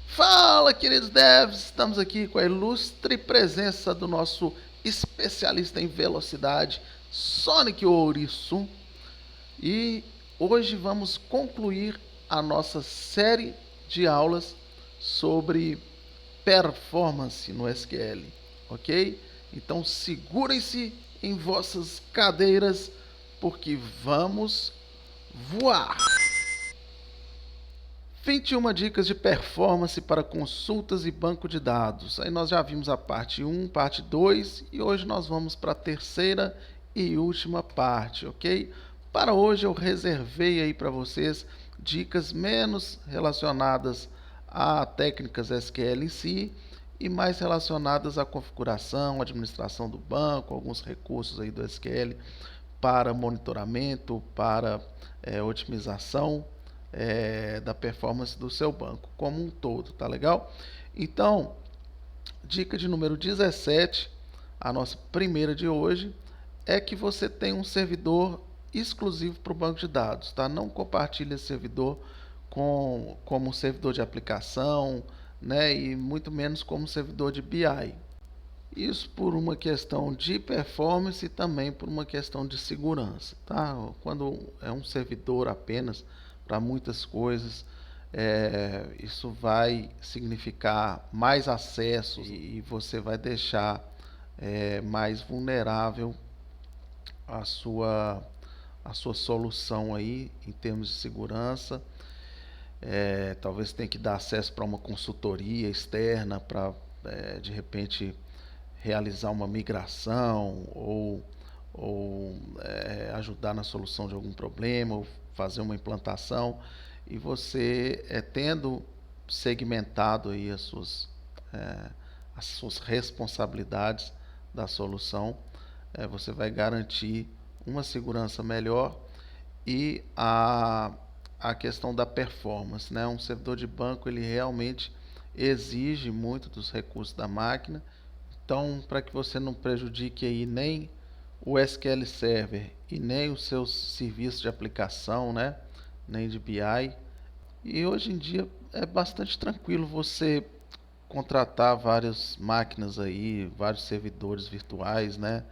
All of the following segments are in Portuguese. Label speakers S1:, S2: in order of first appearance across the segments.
S1: Fala, queridos devs! Estamos aqui com a ilustre presença do nosso especialista em velocidade, Sonic Ouriço. E hoje vamos concluir a nossa série de aulas sobre performance no SQL, ok? Então segurem-se em vossas cadeiras porque vamos voar! 21 dicas de performance para consultas e banco de dados. Aí nós já vimos a parte 1, parte 2 e hoje nós vamos para a terceira e última parte, ok? Para hoje eu reservei aí para vocês dicas menos relacionadas a técnicas SQL em si e mais relacionadas à configuração, administração do banco, alguns recursos aí do SQL para monitoramento, para otimização da performance do seu banco como um todo, tá legal? Então, dica de número 17, a nossa primeira de hoje, é que você tem um servidor exclusivo para o banco de dados, tá? Não compartilhe esse servidor como um servidor de aplicação, né? E muito menos como servidor de BI. Isso por uma questão de performance e também por uma questão de segurança, tá? Quando é um servidor apenas para muitas coisas, isso vai significar mais acessos e você vai deixar mais vulnerável a sua solução aí em termos de segurança. Talvez tenha que dar acesso para uma consultoria externa para de repente realizar uma migração ou ajudar na solução de algum problema ou fazer uma implantação, e você tendo segmentado aí as suas responsabilidades da solução, você vai garantir uma segurança melhor e a questão da performance, né? Um servidor de banco ele realmente exige muito dos recursos da máquina. Então, para que você não prejudique aí nem o SQL Server e nem os seus serviços de aplicação, né? Nem de BI. E hoje em dia é bastante tranquilo você contratar várias máquinas aí, vários servidores virtuais, né?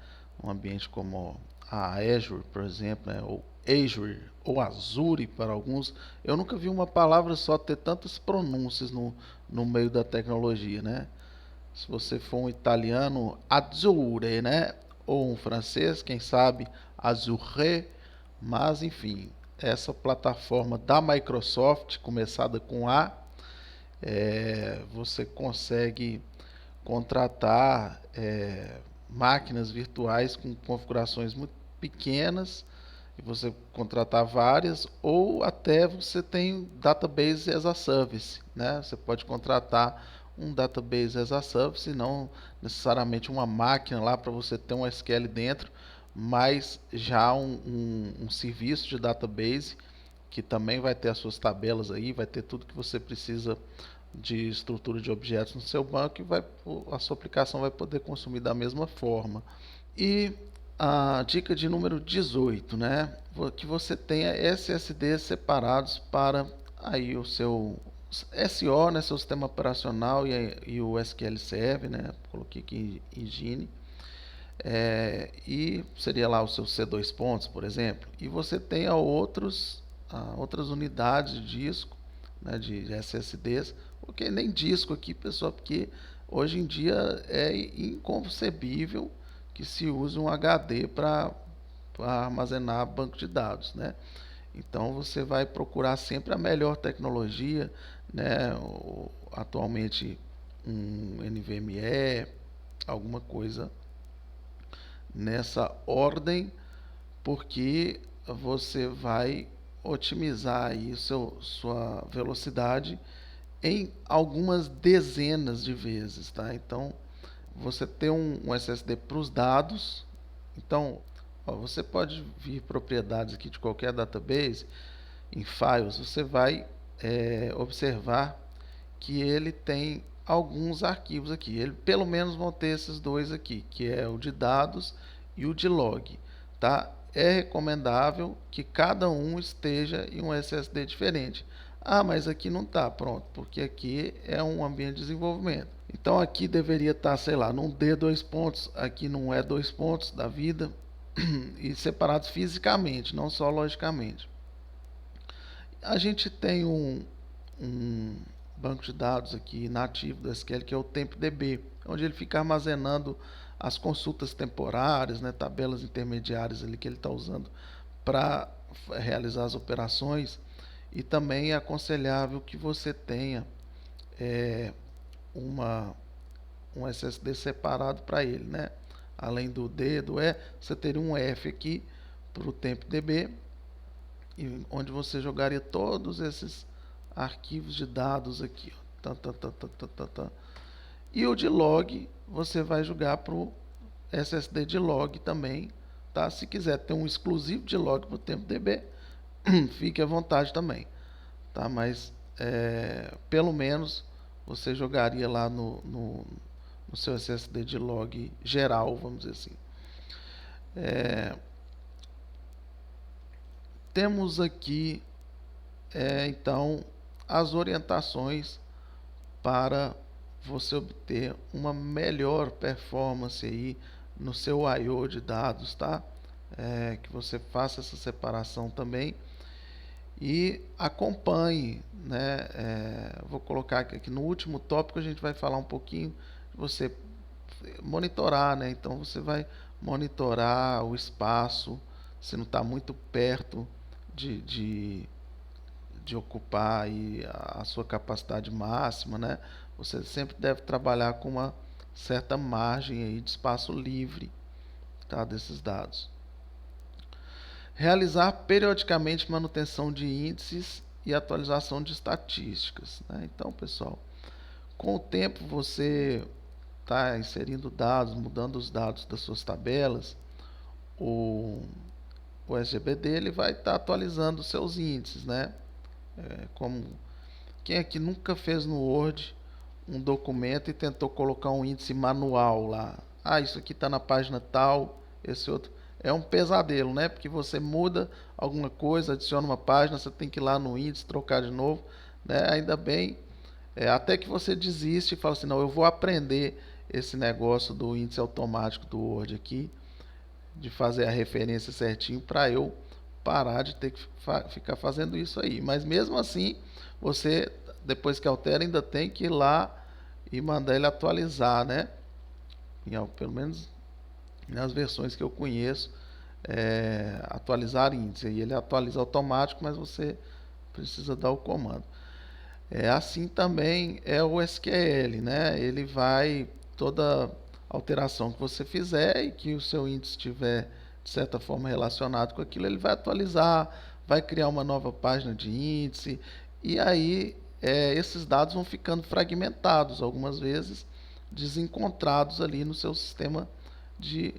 S1: Um ambiente como a Azure, por exemplo, né? Ou Azure ou Azure para alguns. Eu nunca vi uma palavra só ter tantas pronúncias no meio da tecnologia, né? Se você for um italiano, Azure, né? Ou um francês, quem sabe Azure. Mas enfim, essa plataforma da Microsoft, começada com A, você consegue contratar máquinas virtuais com configurações muito pequenas e você contratar várias, ou até você tem database as a service, né? Você pode contratar um database as a service, não necessariamente uma máquina lá para você ter um SQL dentro, mas já um serviço de database que também vai ter as suas tabelas aí, vai ter tudo que você precisa de estrutura de objetos no seu banco e a sua aplicação vai poder consumir da mesma forma. E a dica de número 18, né? Que você tenha SSDs separados para aí o seu SO, né? Seu sistema operacional e o SQL Server, né? Coloquei aqui Engine. E seria lá o seu C2 pontos, por exemplo. E você tenha outras unidades de disco, né? De SSDs, porque nem disco aqui, pessoal, porque hoje em dia é inconcebível que se use um HD para armazenar banco de dados, né? Então você vai procurar sempre a melhor tecnologia, né? Atualmente um NVMe, alguma coisa nessa ordem, porque você vai otimizar aí sua velocidade em algumas dezenas de vezes, tá? Então você tem um SSD para os dados. Então, você pode vir propriedades aqui de qualquer database em files. Você vai observar que ele tem alguns arquivos aqui. Ele pelo menos vão ter esses dois aqui, que é o de dados e o de log. tá? É recomendável que cada um esteja em um SSD diferente. Ah, mas aqui não está, pronto, porque aqui é um ambiente de desenvolvimento. Então aqui deveria estar, sei lá, num D 2 pontos, aqui num E 2 pontos da vida, e separados fisicamente, não só logicamente. A gente tem um banco de dados aqui nativo do SQL, que é o TempDB, onde ele fica armazenando as consultas temporárias, né, tabelas intermediárias ali que ele está usando para realizar as operações. E também é aconselhável que você tenha é, uma, um SSD separado para ele, né? Além do D, do E, você teria um F aqui para o TempDB, onde você jogaria todos esses arquivos de dados aqui. Ó. E o de log você vai jogar para o SSD de log também. Tá? Se quiser ter um exclusivo de log para o TempDB, fique à vontade também. Tá? Mas pelo menos você jogaria lá no seu SSD de log geral, vamos dizer assim. Temos aqui então as orientações para você obter uma melhor performance aí no seu I/O de dados, tá? Que você faça essa separação também e acompanhe, né? Vou colocar aqui no último tópico, a gente vai falar um pouquinho de você monitorar, né? Então você vai monitorar o espaço, se não está muito perto de ocupar aí a sua capacidade máxima, né? Você sempre deve trabalhar com uma certa margem aí de espaço livre, tá? Desses dados. Realizar periodicamente manutenção de índices e atualização de estatísticas, né? Então, pessoal, com o tempo você está inserindo dados, mudando os dados das suas tabelas, o SGBD ele vai estar atualizando os seus índices, né? Como quem aqui nunca fez no Word um documento e tentou colocar um índice manual lá? Ah, isso aqui está na página tal, esse outro. É um pesadelo, né? Porque você muda alguma coisa, adiciona uma página, você tem que ir lá no índice, trocar de novo, né? Ainda bem, até que você desiste e fala assim, não, eu vou aprender esse negócio do índice automático do Word aqui, de fazer a referência certinho para eu parar de ter que ficar fazendo isso aí. Mas mesmo assim, você, depois que altera, ainda tem que ir lá e mandar ele atualizar, né? Pelo menos nas versões que eu conheço, atualizar índice. E ele atualiza automático, mas você precisa dar o comando. Assim também é o SQL, né? Ele vai, toda alteração que você fizer e que o seu índice estiver de certa forma relacionado com aquilo, ele vai atualizar, vai criar uma nova página de índice e aí esses dados vão ficando fragmentados, algumas vezes desencontrados ali no seu sistema de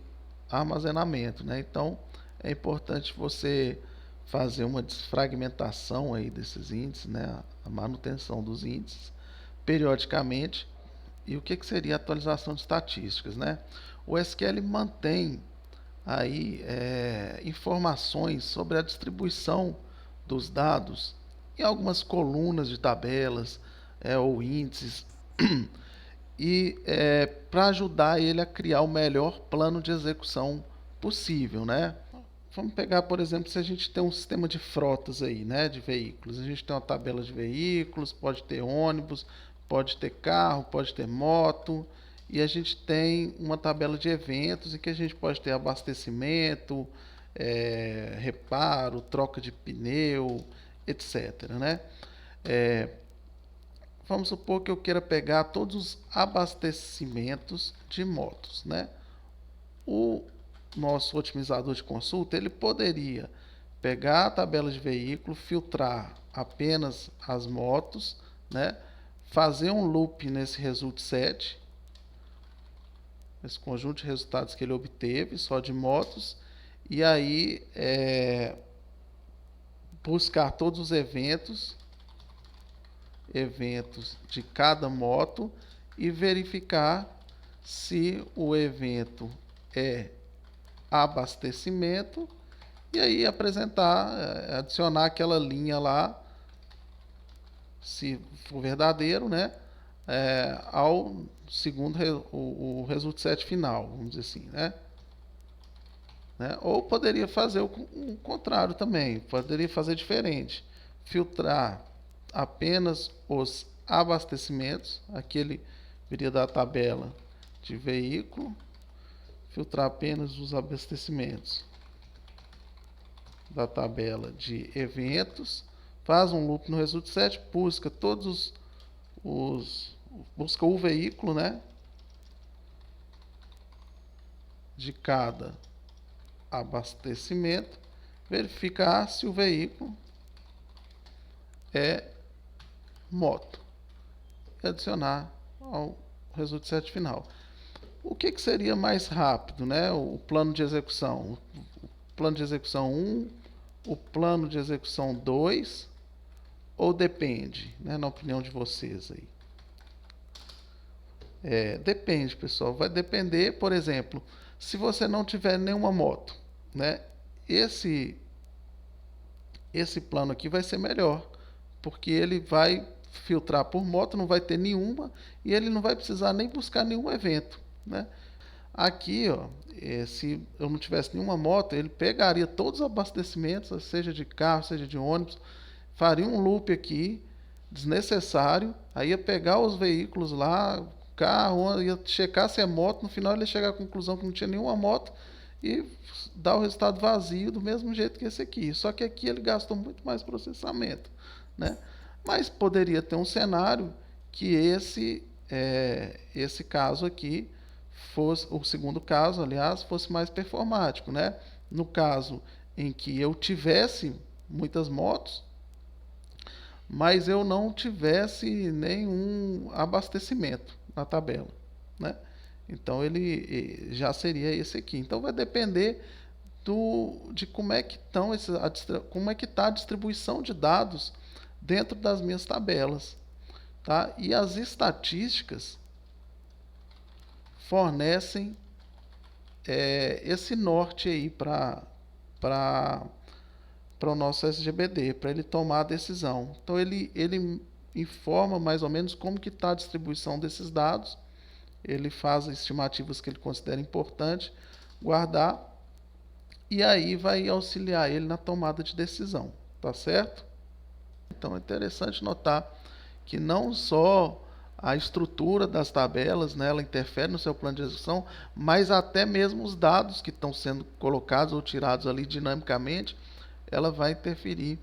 S1: armazenamento, né? Então é importante você fazer uma desfragmentação aí desses índices, né? A manutenção dos índices periodicamente. E o que seria a atualização de estatísticas, né? O SQL mantém aí informações sobre a distribuição dos dados em algumas colunas de tabelas ou índices e para ajudar ele a criar o melhor plano de execução possível, né? Vamos pegar, por exemplo, se a gente tem um sistema de frotas aí, né, de veículos. A gente tem uma tabela de veículos, pode ter ônibus, pode ter carro, pode ter moto, e a gente tem uma tabela de eventos em que a gente pode ter abastecimento, reparo, troca de pneu, etc, né? Vamos supor que eu queira pegar todos os abastecimentos de motos, né? O nosso otimizador de consulta, ele poderia pegar a tabela de veículo, filtrar apenas as motos, né? Fazer um loop nesse result set, esse conjunto de resultados que ele obteve, só de motos, e aí buscar todos os eventos de cada moto e verificar se o evento é abastecimento, e aí adicionar aquela linha lá, se for verdadeiro, né? Ao segundo o result set final, vamos dizer assim, né? Ou poderia fazer o contrário também, poderia fazer diferente, filtrar apenas os abastecimentos, aquele viria da tabela de veículo, filtrar apenas os abastecimentos da tabela de eventos, faz um loop no result set, busca todos busca o veículo, né, de cada abastecimento, verificar se o veículo é moto e adicionar ao result set final. O que seria mais rápido, né? O plano de execução. O plano de execução 1, o plano de execução 2, ou depende, né? Na opinião de vocês aí. Depende, pessoal. Vai depender, por exemplo, se você não tiver nenhuma moto, né? Esse plano aqui vai ser melhor, porque ele vai filtrar por moto, não vai ter nenhuma, e ele não vai precisar nem buscar nenhum evento, né? Aqui, ó, se eu não tivesse nenhuma moto, ele pegaria todos os abastecimentos, seja de carro, seja de ônibus, faria um loop aqui, desnecessário, aí ia pegar os veículos lá, carro, ia checar se é moto, no final ele ia chegar à conclusão que não tinha nenhuma moto e dar o resultado vazio do mesmo jeito que esse aqui. Só que aqui ele gastou muito mais processamento, né? Mas poderia ter um cenário que esse caso aqui fosse, o segundo caso, aliás, fosse mais performático, né? No caso em que eu tivesse muitas motos, mas eu não tivesse nenhum abastecimento na tabela, né? Então ele já seria esse aqui. Então vai depender de como é que como é que está a distribuição de dados dentro das minhas tabelas, tá? E as estatísticas fornecem esse norte aí para o nosso SGBD, para ele tomar a decisão. Então ele informa mais ou menos como que está a distribuição desses dados, ele faz estimativas que ele considera importante guardar, e aí vai auxiliar ele na tomada de decisão, tá certo? Então é interessante notar que não só a estrutura das tabelas, né, ela interfere no seu plano de execução, mas até mesmo os dados que estão sendo colocados ou tirados ali dinamicamente, ela vai interferir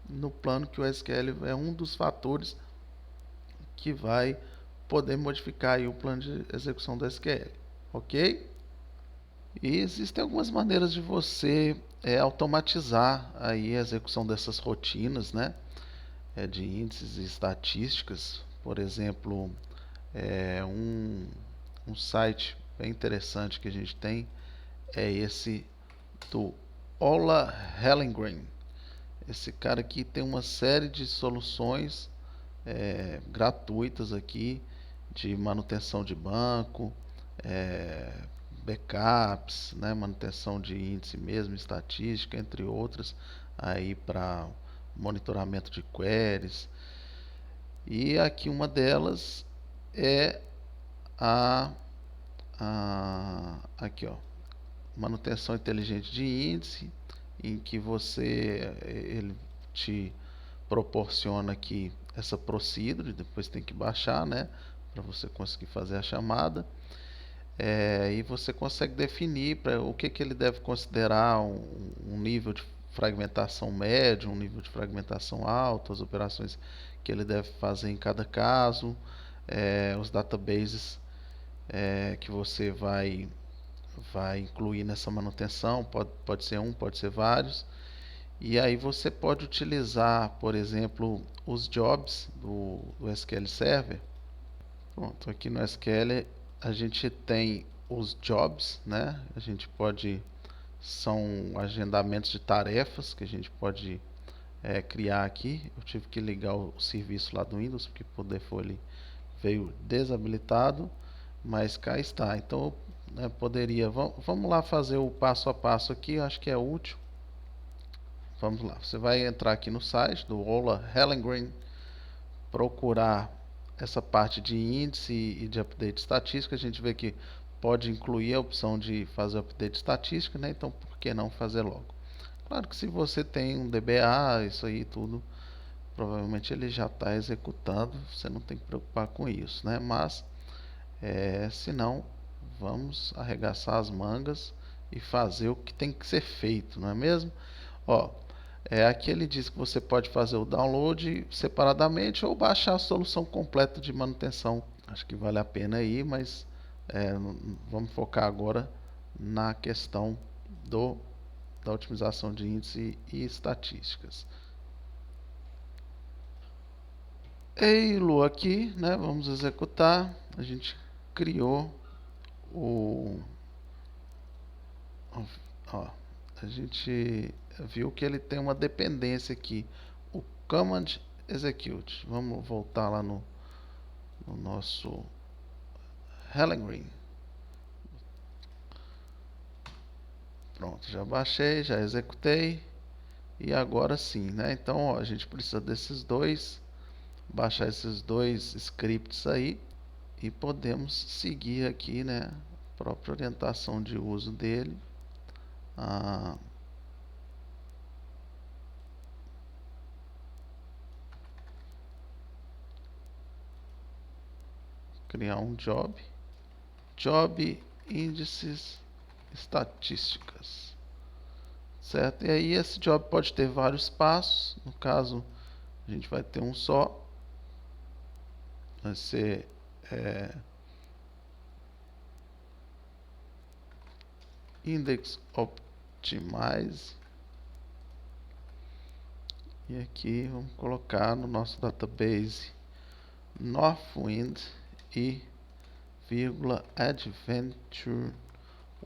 S1: no plano, que o SQL é um dos fatores que vai poder modificar aí o plano de execução do SQL, ok? E existem algumas maneiras de você automatizar aí a execução dessas rotinas, né? De índices e estatísticas. Por exemplo, um site bem interessante que a gente tem é esse do Ola Hellengren. Esse cara aqui tem uma série de soluções gratuitas aqui de manutenção de banco, backups, né, manutenção de índice mesmo, estatística, entre outras, aí para monitoramento de queries. E aqui uma delas é aqui, ó, manutenção inteligente de índice, em que ele te proporciona aqui essa procedure, depois tem que baixar, né, para você conseguir fazer a chamada. E você consegue definir o que ele deve considerar um nível de fragmentação médio, um nível de fragmentação alto, as operações que ele deve fazer em cada caso, os databases que você vai incluir nessa manutenção, pode ser um, pode ser vários. E aí você pode utilizar, por exemplo, os jobs do SQL Server. Pronto, aqui no SQL a gente tem os jobs, né? São agendamentos de tarefas que a gente pode criar aqui. Eu tive que ligar o serviço lá do Windows, porque por default ele veio desabilitado, mas cá está. Então né, poderia... Vamos lá fazer o passo a passo aqui, acho que é útil. Vamos lá, você vai entrar aqui no site do Ola Hellengren, procurar essa parte de índice e de update estatística. A gente vê que pode incluir a opção de fazer update estatística, né? Então por que não fazer logo? Claro que se você tem um DBA, isso aí tudo, provavelmente ele já está executando, você não tem que preocupar com isso, né? Mas se não, vamos arregaçar as mangas e fazer o que tem que ser feito, não é mesmo? Ó, aqui ele diz que você pode fazer o download separadamente ou baixar a solução completa de manutenção. Acho que vale a pena aí, mas vamos focar agora na questão da otimização de índice e estatísticas. Eilo aqui, né? Vamos executar. A gente criou o... Ó, a gente viu que ele tem uma dependência aqui, o command execute. Vamos voltar lá no nosso Hellengren. Pronto, já baixei, já executei. E agora sim, né? Então, ó, a gente precisa desses dois, baixar esses dois scripts aí e podemos seguir aqui, né? A própria orientação de uso dele. Criar um job índices estatísticas, certo? E aí esse job pode ter vários passos. No caso, a gente vai ter um só, vai ser index optimize, e aqui vamos colocar no nosso database Northwind e Adventure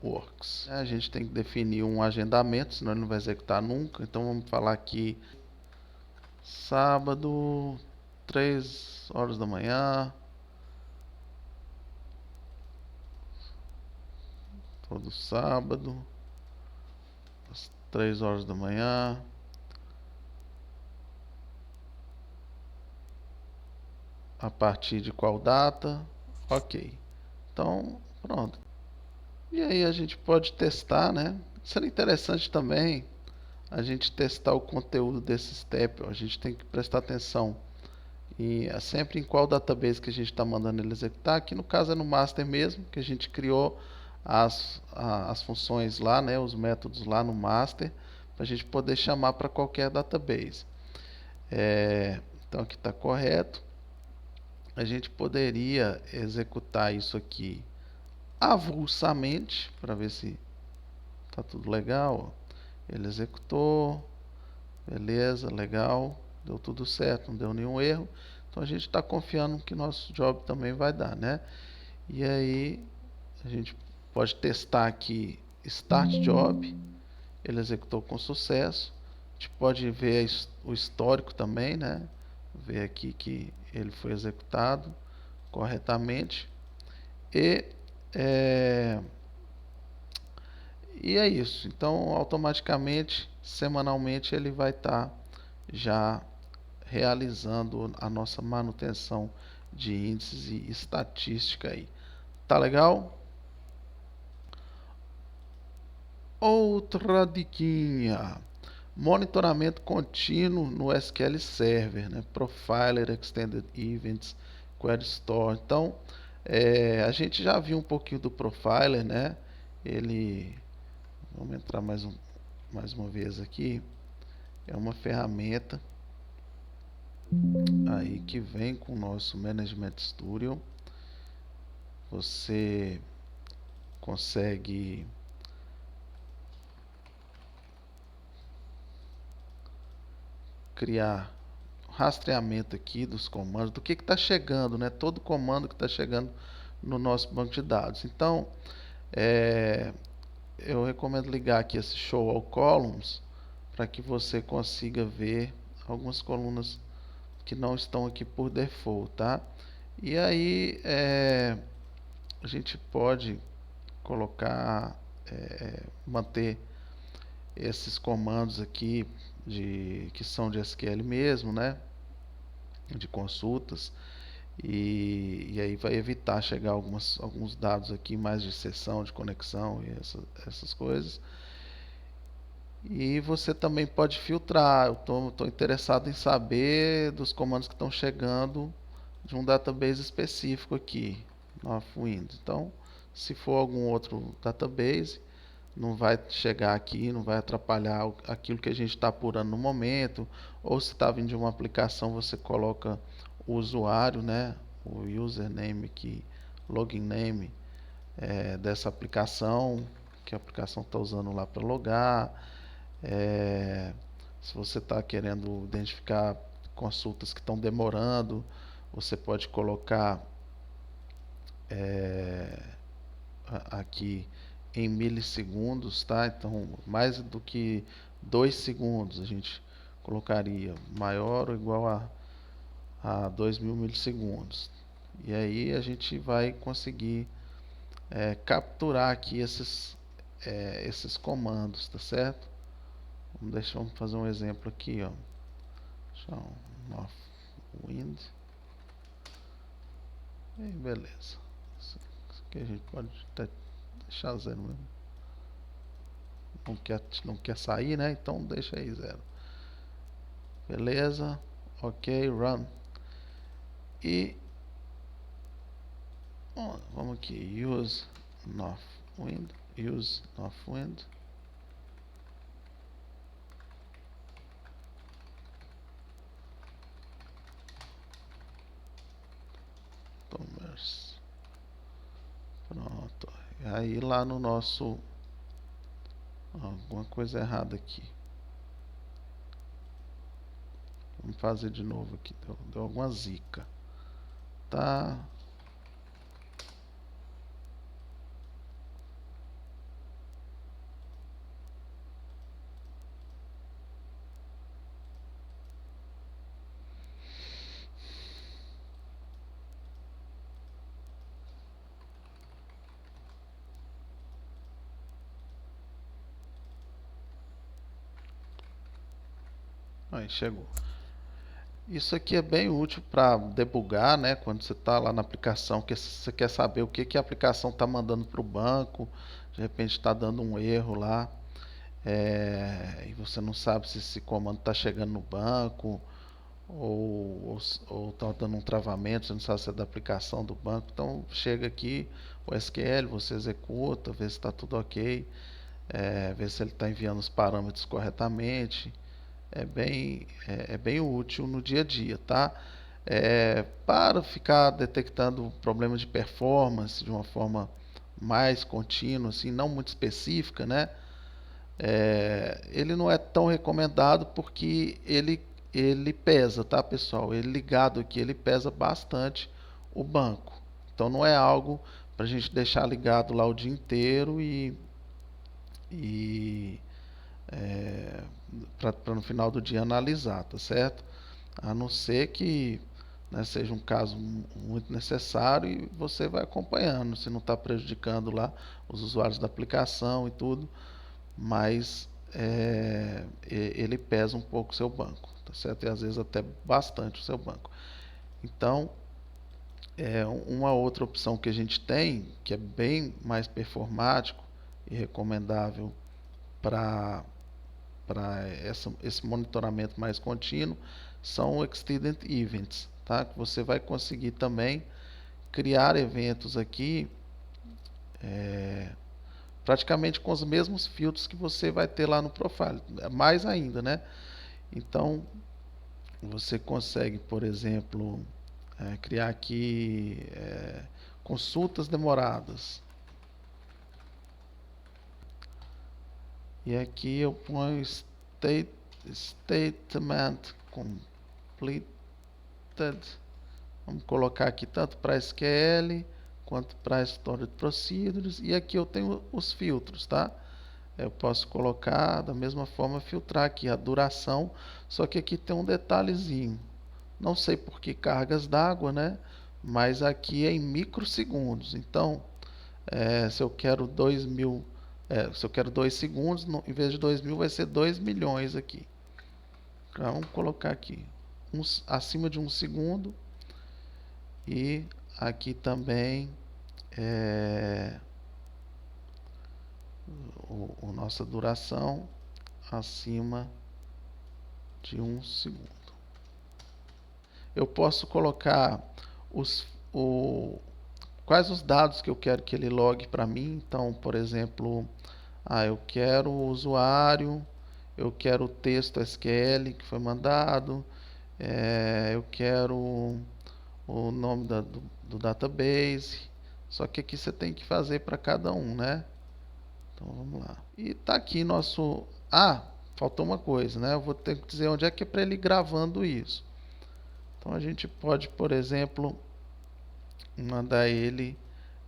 S1: Works. A gente tem que definir um agendamento, senão ele não vai executar nunca. Então vamos falar aqui sábado, 3 horas da manhã. Todo sábado, às 3 horas da manhã. A partir de qual data? Ok. Então, pronto. E aí a gente pode testar, né? Seria interessante também a gente testar o conteúdo desse step. A gente tem que prestar atenção sempre em qual database que a gente está mandando ele executar. Aqui no caso é no master mesmo, que a gente criou as funções lá, né? Os métodos lá no master, para a gente poder chamar para qualquer database. Então aqui está correto. A gente poderia executar isso aqui avulsamente para ver se tá tudo legal. Ele executou, beleza, legal, deu tudo certo, não deu nenhum erro. Então a gente está confiando que nosso job também vai dar, né? E aí a gente pode testar aqui start job, ele executou com sucesso. A gente pode ver o histórico também, né? Ver aqui que ele foi executado corretamente. E é isso. Então, automaticamente, semanalmente, ele vai estar já realizando a nossa manutenção de índices e estatística aí. Tá legal? Outra diquinha. Monitoramento contínuo no SQL Server, né? Profiler, Extended Events, Query Store. Então, a gente já viu um pouquinho do Profiler, né? Vamos entrar mais uma vez aqui. É uma ferramenta aí que vem com o nosso Management Studio. Você consegue criar rastreamento aqui dos comandos, do que está chegando, né? Todo comando que está chegando no nosso banco de dados. Então, eu recomendo ligar aqui esse Show All Columns para que você consiga ver algumas colunas que não estão aqui por default, tá? E aí a gente pode colocar, manter esses comandos aqui que são de SQL mesmo, né? De consultas. E aí vai evitar chegar alguns dados aqui mais de sessão, de conexão e essas coisas. E você também pode filtrar. Eu estou interessado em saber dos comandos que estão chegando de um database específico aqui, Northwind. Então, se for algum outro database, não vai chegar aqui, não vai atrapalhar aquilo que a gente está apurando no momento. Ou se está vindo de uma aplicação, você coloca o usuário, né? O username aqui, login name dessa aplicação, que a aplicação está usando lá para logar. Se você está querendo identificar consultas que estão demorando, você pode colocar aqui em milissegundos, tá? Então, mais do que 2 segundos, a gente colocaria maior ou igual a 2000 milissegundos. E aí a gente vai conseguir capturar aqui esses comandos, tá certo? Vamos fazer um exemplo aqui, ó. Northwind. E beleza. Isso aqui a gente pode até deixar zero mesmo. Não quer sair, né? Então deixa aí zero. Beleza. Ok, run. E vamos aqui, use Northwind. Commerce. Pronto. E aí lá no nosso alguma coisa errada aqui. Vamos fazer de novo aqui. Deu alguma zica. Tá. Aí chegou. Isso aqui é bem útil para debugar, né? Quando você está lá na aplicação, que você quer saber o que a aplicação está mandando para o banco, de repente está dando um erro lá, e você não sabe se esse comando está chegando no banco ou está dando um travamento, você não sabe se é da aplicação do banco. Então chega aqui o SQL, você executa, vê se está tudo ok, vê se ele está enviando os parâmetros corretamente. É bem útil no dia a dia, tá? Para ficar detectando problemas de performance de uma forma mais contínua, assim, não muito específica, né? Ele não é tão recomendado porque ele pesa, tá, pessoal? Ele ligado aqui, ele pesa bastante o banco. Então não é algo para a gente deixar ligado lá o dia inteiro e para no final do dia analisar, tá certo? A não ser que, né, seja um caso muito necessário e você vai acompanhando, se não está prejudicando lá os usuários da aplicação e tudo, mas ele pesa um pouco o seu banco, tá certo? E às vezes até bastante o seu banco. Então, uma outra opção que a gente tem, que é bem mais performático e recomendável para esse monitoramento mais contínuo, são Extended Events, tá? Que você vai conseguir também criar eventos aqui praticamente com os mesmos filtros que você vai ter lá no Profile, mais ainda, né? Então você consegue, por exemplo, criar aqui consultas demoradas. E aqui eu ponho statement completed. Vamos colocar aqui tanto para SQL quanto para Stored Procedures. E aqui eu tenho os filtros, tá? Eu posso colocar da mesma forma, filtrar aqui a duração. Só que aqui tem um detalhezinho. Não sei por que cargas d'água, né? Mas aqui é em microsegundos. Então, Se eu quero 2.000, se eu quero 2 segundos, em vez de 2.000 vai ser 2 milhões aqui. Então, vamos colocar aqui acima de 1 segundo, e aqui também nossa duração acima de 1 segundo. Eu posso colocar quais os dados que eu quero que ele logue para mim. Então, por exemplo, eu quero o usuário, eu quero o texto SQL que foi mandado, eu quero o nome do database. Só que aqui você tem que fazer para cada um, né? Então vamos lá. E tá aqui nosso... faltou uma coisa, né? Eu vou ter que dizer onde é que é para ele ir gravando isso. Então a gente pode, por exemplo, mandar ele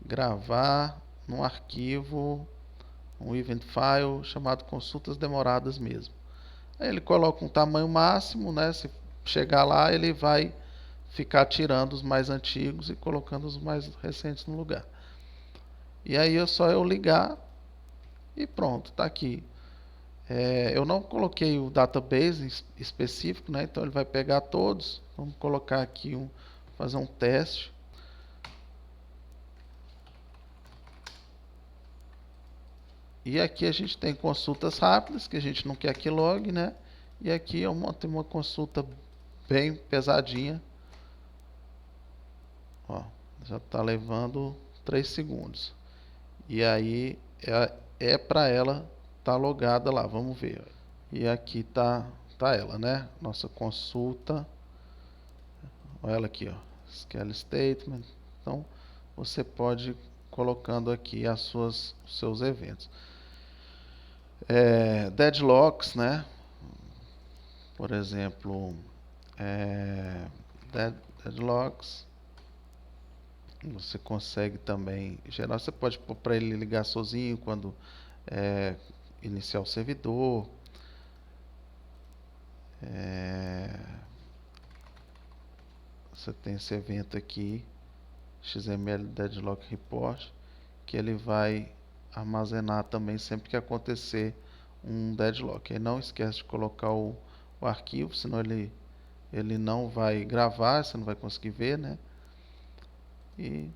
S1: gravar num arquivo, um event file chamado consultas demoradas mesmo. Aí ele coloca um tamanho máximo, né? Se chegar lá, ele vai ficar tirando os mais antigos e colocando os mais recentes no lugar. E aí é só eu ligar e pronto, tá aqui. Eu não coloquei o database específico, né? Então ele vai pegar todos. Vamos colocar aqui fazer um teste. E aqui a gente tem consultas rápidas, que a gente não quer que logue, né? E aqui eu montei uma consulta bem pesadinha. Ó, já está levando 3 segundos. E aí é para ela estar logada lá, vamos ver. E aqui tá ela, né? Nossa consulta. Olha ela aqui, ó. SQL Statement. Então, você pode ir colocando aqui os seus eventos. Deadlocks, né? Por exemplo, deadlocks. Você consegue também gerar. Você pode pôr para ele ligar sozinho quando iniciar o servidor. Você tem esse evento aqui, XML Deadlock Report, que ele vai armazenar também sempre que acontecer um deadlock. Aí não esquece de colocar o arquivo, senão ele não vai gravar, você não vai conseguir ver, né? E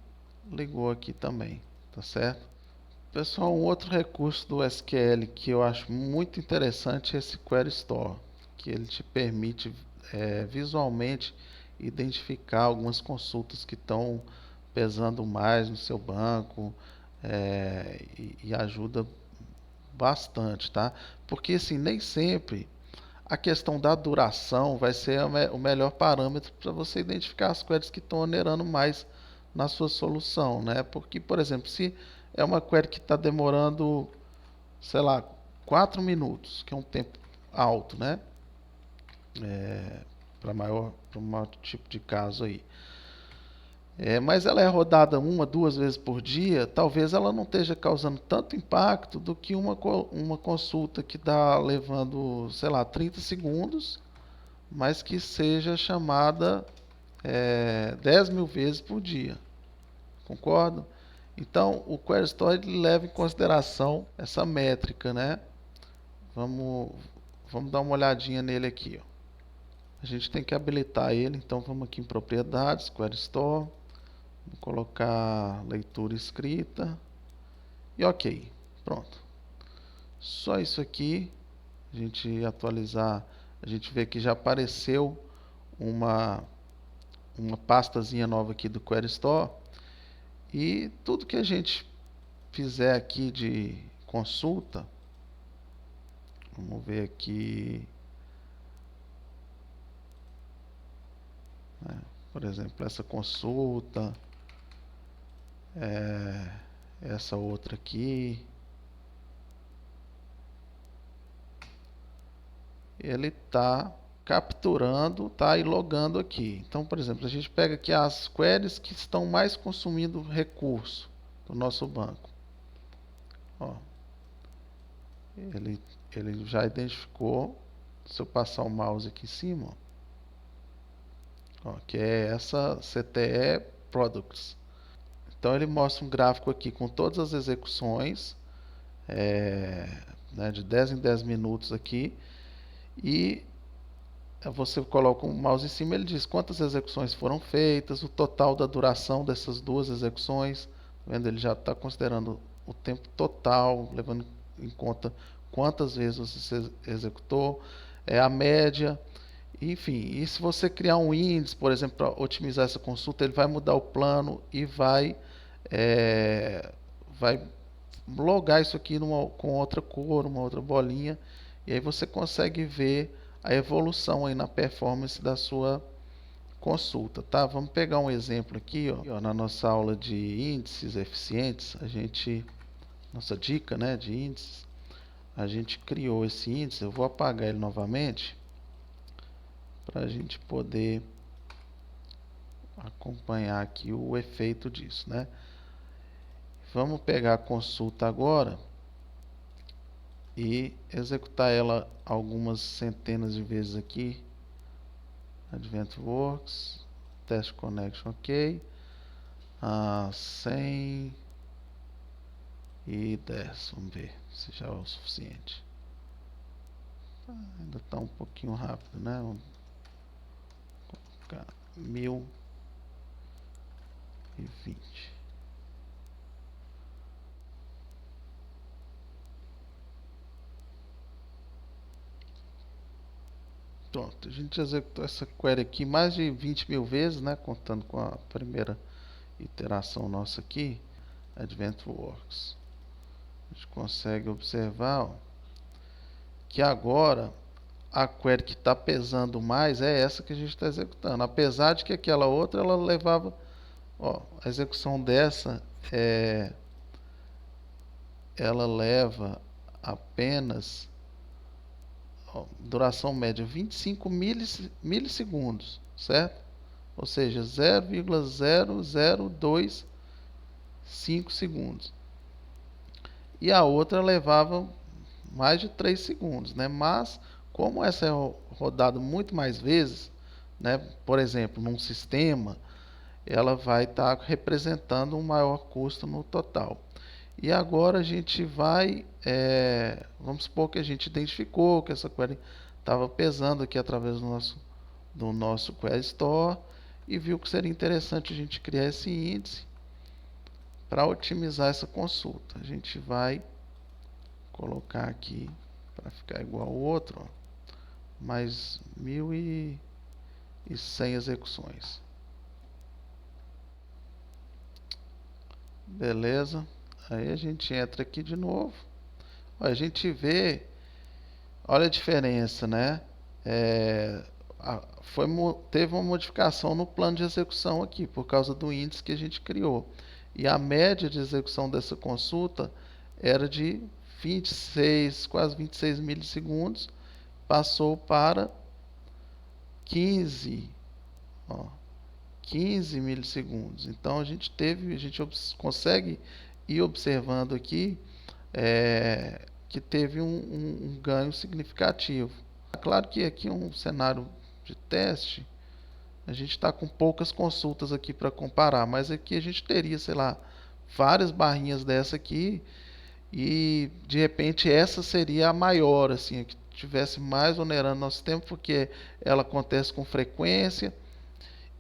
S1: ligou aqui também, tá certo? Pessoal, um outro recurso do SQL que eu acho muito interessante é esse Query Store, que ele te permite visualmente identificar algumas consultas que estão pesando mais no seu banco, e ajuda bastante, tá? Porque assim, nem sempre a questão da duração vai ser o melhor parâmetro para você identificar as queries que estão onerando mais na sua solução, né? Porque, por exemplo, se é uma query que está demorando, sei lá, 4 minutos, que é um tempo alto, né? Para maior tipo de caso aí. Mas ela é rodada 1, 2 vezes por dia, talvez ela não esteja causando tanto impacto do que uma consulta que está levando, sei lá, 30 segundos, mas que seja chamada 10.000 vezes por dia. Concorda? Então, o Query Store ele leva em consideração essa métrica, né? Vamos dar uma olhadinha nele aqui. Ó. A gente tem que habilitar ele, então vamos aqui em propriedades, Query Store. Vou colocar leitura escrita. E ok, pronto. Só isso aqui. A gente atualizar, a gente vê que já apareceu uma pastazinha nova aqui do Query Store. E tudo que a gente fizer aqui de consulta, vamos ver aqui, né? Por exemplo, essa consulta, essa outra aqui, ele está capturando, tá, e logando aqui. Então, por exemplo, a gente pega aqui as queries que estão mais consumindo recurso do nosso banco. Ó, ele já identificou. Se eu passar o mouse aqui em cima, ó, que é essa CTE Products. Então ele mostra um gráfico aqui com todas as execuções, né, de 10 em 10 minutos aqui, e você coloca o mouse em cima, ele diz quantas execuções foram feitas, o total da duração dessas duas execuções. Tá vendo? Ele já está considerando o tempo total, levando em conta quantas vezes você executou, a média, enfim. E se você criar um índice, por exemplo, para otimizar essa consulta, ele vai mudar o plano e vai logar isso aqui com outra cor, uma outra bolinha, e aí você consegue ver a evolução aí na performance da sua consulta, tá? Vamos pegar um exemplo aqui, ó, na nossa aula de índices eficientes, nossa dica, né, de índices, a gente criou esse índice. Eu vou apagar ele novamente para a gente poder acompanhar aqui o efeito disso, né? Vamos pegar a consulta agora e executar ela algumas centenas de vezes aqui. AdventWorks, Test Connection, ok. 100 e 10, vamos ver se já é o suficiente. Ainda está um pouquinho rápido, né? Vamos colocar 1020. Pronto, a gente executou essa query aqui mais de 20 mil vezes, né? Contando com a primeira iteração nossa aqui, AdventWorks. A gente consegue observar, ó, que agora a query que está pesando mais é essa que a gente está executando. Apesar de que aquela outra ela levava, ó, a execução dessa ela leva apenas, ó, duração média 25 milissegundos, certo? Ou seja, 0,0025 segundos. E a outra levava mais de 3 segundos, né? Mas como essa é rodada muito mais vezes, né? Por exemplo, num sistema, ela vai estar representando um maior custo no total. E agora a gente vai, vamos supor que a gente identificou que essa query estava pesando aqui através do nosso Query Store e viu que seria interessante a gente criar esse índice para otimizar essa consulta. A gente vai colocar aqui para ficar igual ao outro, ó, mais 1.100 execuções. Beleza. Aí a gente entra aqui de novo. Ó, a gente vê, olha a diferença, né? Teve uma modificação no plano de execução aqui, por causa do índice que a gente criou. E a média de execução dessa consulta era de 26, quase 26 milissegundos, passou para 15, ó, 15 milissegundos. Então a gente consegue ir observando aqui que teve um ganho significativo. É claro que aqui é um cenário de teste, a gente está com poucas consultas aqui para comparar, mas aqui a gente teria, sei lá, várias barrinhas dessa aqui e de repente essa seria a maior, assim, a que tivesse mais onerando nosso tempo, porque ela acontece com frequência.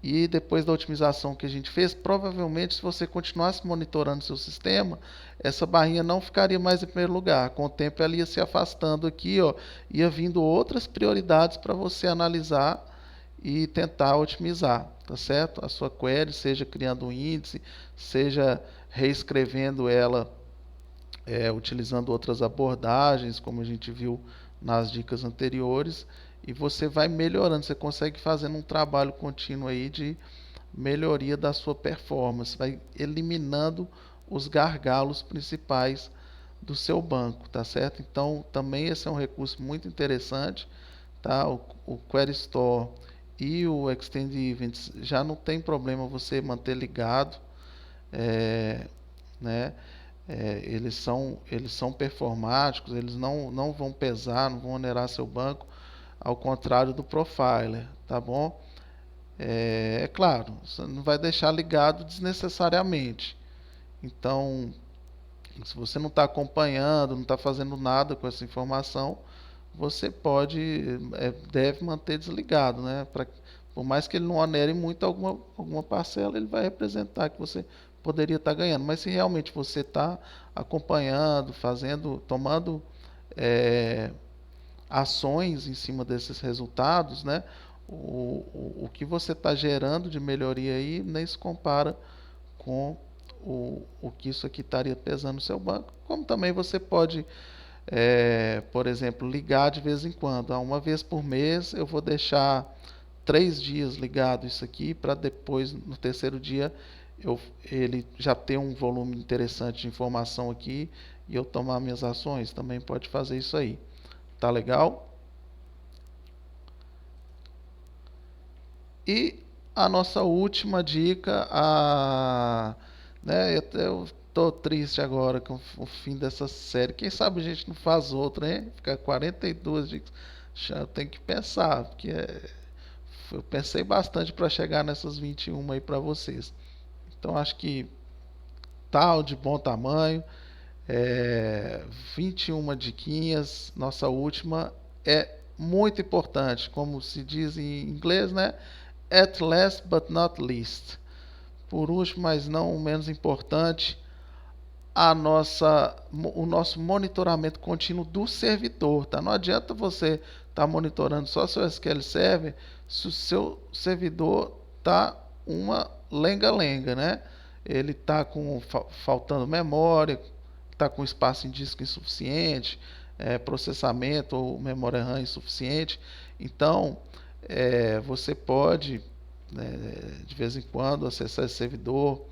S1: E depois da otimização que a gente fez, provavelmente se você continuasse monitorando seu sistema, essa barrinha não ficaria mais em primeiro lugar. Com o tempo ela ia se afastando aqui, ó, ia vindo outras prioridades para você analisar e tentar otimizar, tá certo? A sua query, seja criando um índice, seja reescrevendo ela, utilizando outras abordagens, como a gente viu nas dicas anteriores, e você vai melhorando, você consegue fazer um trabalho contínuo aí de melhoria da sua performance, vai eliminando os gargalos principais do seu banco, tá certo? Então, também esse é um recurso muito interessante, tá? O Query Store e o Extend Events já não tem problema você manter ligado, né? Eles são performáticos, eles não vão pesar, não vão onerar seu banco, ao contrário do Profiler, tá bom? Claro, você não vai deixar ligado desnecessariamente, Então, se você não está acompanhando, não está fazendo nada com essa informação, você deve manter desligado, né? Por mais que ele não onere muito alguma parcela, ele vai representar que você poderia estar ganhando. Mas se realmente você está acompanhando, tomando é, ações em cima desses resultados, né? O que você está gerando de melhoria aí nem se compara com o que isso aqui estaria pesando no seu banco. Como também você pode, por exemplo, ligar de vez em quando. Uma vez por mês eu vou deixar 3 dias ligado isso aqui para depois, no terceiro dia, ele já ter um volume interessante de informação aqui e eu tomar minhas ações. Também pode fazer isso aí. Tá legal? E a nossa última dica, né, eu tô triste agora com o fim dessa série. Quem sabe a gente não faz outra, hein? Fica 42 dicas. Já tem que pensar, porque eu pensei bastante para chegar nessas 21 aí para vocês. Então acho que tá de bom tamanho. 21 diquinhas. Nossa última é muito importante, como se diz em inglês, né? At last but not least. Por último, mas não menos importante, o nosso monitoramento contínuo do servidor. Tá? Não adianta você estar monitorando só seu SQL Server se o seu servidor está uma lenga-lenga, né? Ele está faltando memória, está com espaço em disco insuficiente, processamento ou memória RAM insuficiente. Então, você pode, de vez em quando, acessar esse servidor,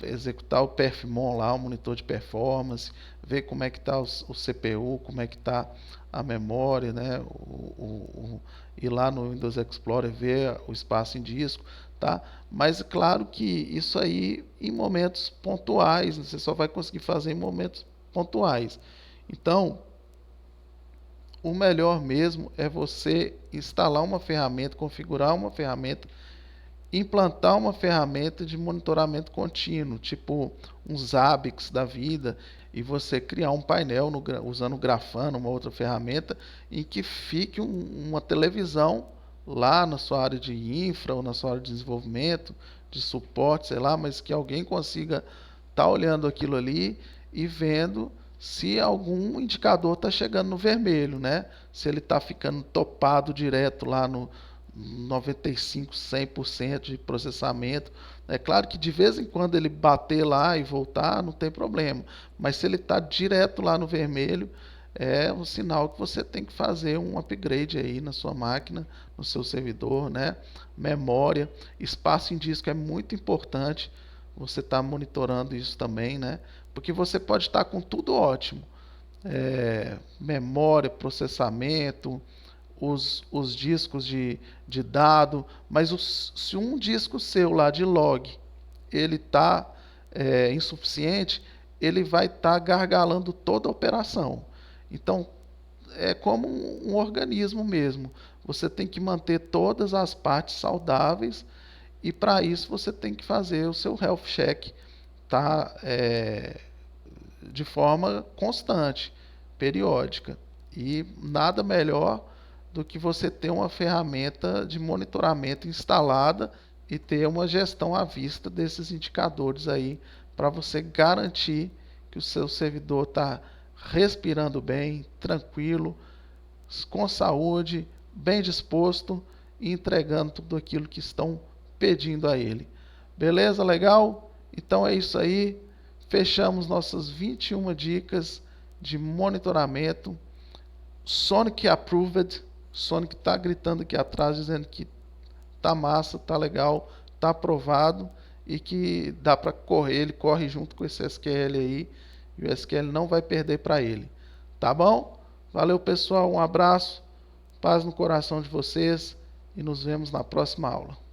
S1: executar o perfmon lá, o monitor de performance, ver como é que está o CPU, como é que está a memória, né? Ir lá no Windows Explorer ver o espaço em disco, tá? Mas claro que isso aí em momentos pontuais, você só vai conseguir fazer em momentos pontuais. Então, o melhor mesmo é você instalar uma ferramenta, configurar uma ferramenta, implantar uma ferramenta de monitoramento contínuo, tipo um Zabbix da vida, e você criar um painel usando o Grafana, uma outra ferramenta, em que fique uma televisão lá na sua área de infra ou na sua área de desenvolvimento, de suporte, sei lá, mas que alguém consiga estar olhando aquilo ali e vendo se algum indicador está chegando no vermelho, né? Se ele está ficando topado direto lá no 95, 100% de processamento. É claro que de vez em quando ele bater lá e voltar, não tem problema. Mas se ele está direto lá no vermelho, é um sinal que você tem que fazer um upgrade aí na sua máquina, no seu servidor, né? Memória, espaço em disco é muito importante. Você está monitorando isso também, né? Porque você pode estar com tudo ótimo. Memória, processamento, os discos de dado, mas se um disco seu lá de log ele está insuficiente, ele vai estar gargalando toda a operação. Então, é como um organismo mesmo. Você tem que manter todas as partes saudáveis e para isso você tem que fazer o seu health check, tá? De forma constante, periódica. E nada melhor do que você ter uma ferramenta de monitoramento instalada e ter uma gestão à vista desses indicadores aí para você garantir que o seu servidor está respirando bem, tranquilo, com saúde, bem disposto e entregando tudo aquilo que estão pedindo a ele. Beleza? Legal? Então é isso aí. Fechamos nossas 21 dicas de monitoramento. Sonic Approved. Sonic está gritando aqui atrás, dizendo que tá massa, tá legal, tá aprovado e que dá para correr. Ele corre junto com esse SQL aí e o SQL não vai perder para ele. Tá bom? Valeu, pessoal. Um abraço, paz no coração de vocês e nos vemos na próxima aula.